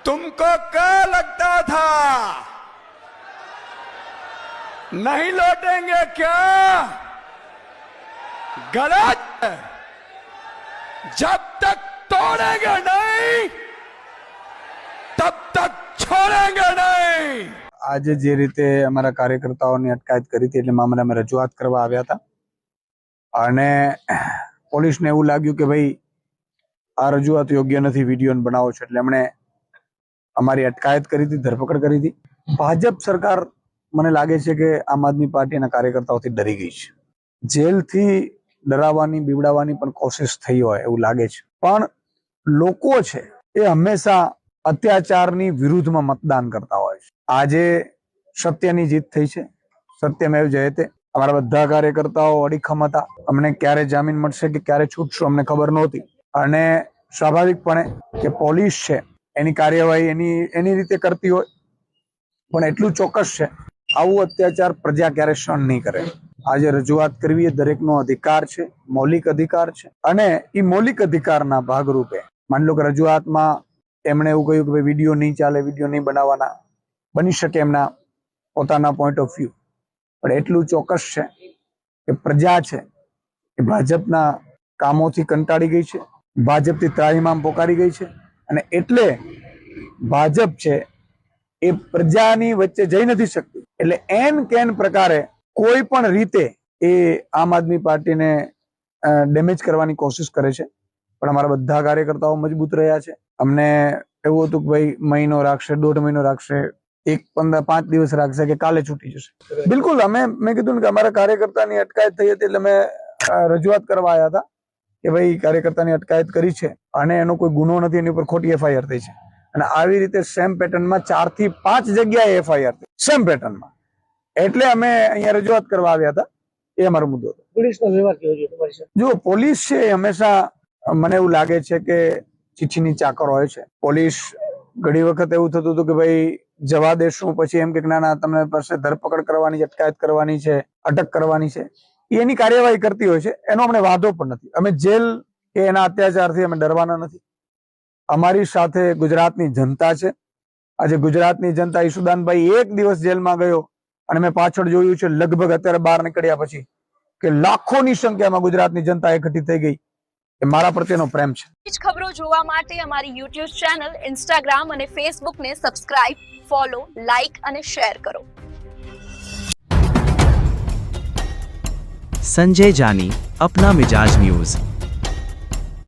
तुमको क्या लगता था नहीं लौटेंगे क्या? गलत। जब तक तोड़ेंगे नहीं तब तक छोड़ेंगे नहीं। આજે જે રીતે અમારા કાર્યકર્તાઓની અટકાયત કરી હતી એટલે મામલે અમે રજૂઆત કરવા આવ્યા હતા અને પોલીસને એવું લાગ્યું કે ભાઈ આ રજૂઆત યોગ્ય નથી, વિડીયો બનાવો છો, એટલે એમણે અમારી અટકાયત કરી હતી, ધરપકડ કરી હતી. ભાજપ સરકાર મને લાગે છે કે આમ આદમી પાર્ટીના કાર્યકર્તાઓથી ડરી ગઈ છે. જેલથી ડરાવવાની બીવડાવવાની પણ કોશિશ થઈ હોય એવું લાગે છે, પણ લોકો છે એ હંમેશા અત્યાચારની વિરુદ્ધમાં મતદાન કરતા હોય છે. આજે સત્યની જીત થઈ છે, સત્યમેવ જયતે. અમારા બધા કાર્યકર્તાઓ અડીખમ હતા. અમને ક્યારે જામીન મળશે કે ક્યારે છૂટશું અમને ખબર નહોતી અને સ્વાભાવિકપણે કે પોલીસ છે એની કાર્યવાહી એની રીતે કરતી હોય, પણ એટલું ચોક્કસ છે આવું અત્યાચાર પ્રજા ક્યારે સહન નહીં કરે. આજે રજૂઆત કરવી એ દરેકનો અધિકાર છે, મૌલિક અધિકાર છે અને એ મૌલિક અધિકારના ભાગરૂપે માની લો કે રજૂઆતમાં એમણે એવું કહ્યું કે ભાઈ વિડીયો નહીં ચાલે, વિડીયો નહીં બનાવવાના, બની શકે એમના પોતાના પોઈન્ટ ઓફ વ્યૂ, પણ એટલું ચોક્કસ છે કે પ્રજા છે એ ભાજપના કામોથી કંટાળી ગઈ છે, ભાજપથી ત્રાહિમામ પોકારી ગઈ છે અને એટલે ભાજપ છે એ પ્રજાની વચ્ચે જઈ નથી શકતી. એટલે એન કેન પ્રકારે કોઈ પણ રીતે એ આમ આદમી પાર્ટીને ડેમેજ કરવાની કોશિશ કરે છે. પણ અમારા બધા કાર્યકર્તાઓ મજબૂત રહ્યા છે. અમને એવું હતું કે ભાઈ મહિનો રાખશે, 1.5 મહિનો રાખશે, 5 દિવસ રાખશે કે કાલે છૂટી જશે. બિલકુલ મેં કીધું ને કે અમારા કાર્યકર્તાની અટકાયત થઈ હતી એટલે અમે રજૂઆત કરવા આવ્યા હતા કે ભાઈ કાર્યકર્તાની અટકાયત કરી છે અને એનો કોઈ ગુનો નથી, એની ઉપર ખોટી એફઆઈઆર થઈ છે અને આવી રીતે સેમ પેટર્નમાં 4 થી 5 જગ્યાએ એફઆઈઆર થઈ સેમ પેટર્નમાં. એટલે અમે અહીંયા રજૂઆત કરવા આવ્યા હતા. એ અમારો મુદ્દો હતો. પોલીસનો વ્યવહાર કેવો છે તમારી સાથે? જો પોલીસ છે હંમેશા મને એવું લાગે છે કે ચીઠીની ચાકર હોય છે. પોલીસ ઘણી વખત એવું થતું હતું કે ભાઈ જવા દેશું, પછી એમ કે ના તમને પાસે ધરપકડ કરવાની છે, અટકાયત કરવાની છે, અટક કરવાની છે, એની કાર્યવાહી કરતી હોય છે. એનો અમને વાંધો પણ નથી. અમે જેલ કે એના અત્યાચારથી અમે ડરવાના નથી. અમારી સાથે ગુજરાતની જનતા છે. આજે ગુજરાતની જનતા, ઈશુદાનભાઈ એક દિવસ જેલમાં ગયો અને મેં પાછળ જોયું છે લગભગ અત્યારે બહાર નીકળ્યા પછી કે લાખોની સંખ્યામાં ગુજરાતની જનતા એકઠી થઈ ગઈ. એ મારા પ્રત્યેનો પ્રેમ છે. ખબરો જોવા માટે અમારી YouTube ચેનલ, Instagram અને Facebook ને સબસ્ક્રાઇબ, ફોલો, લાઇક અને શેર કરો. संजय जानी, अपना मिजाज न्यूज।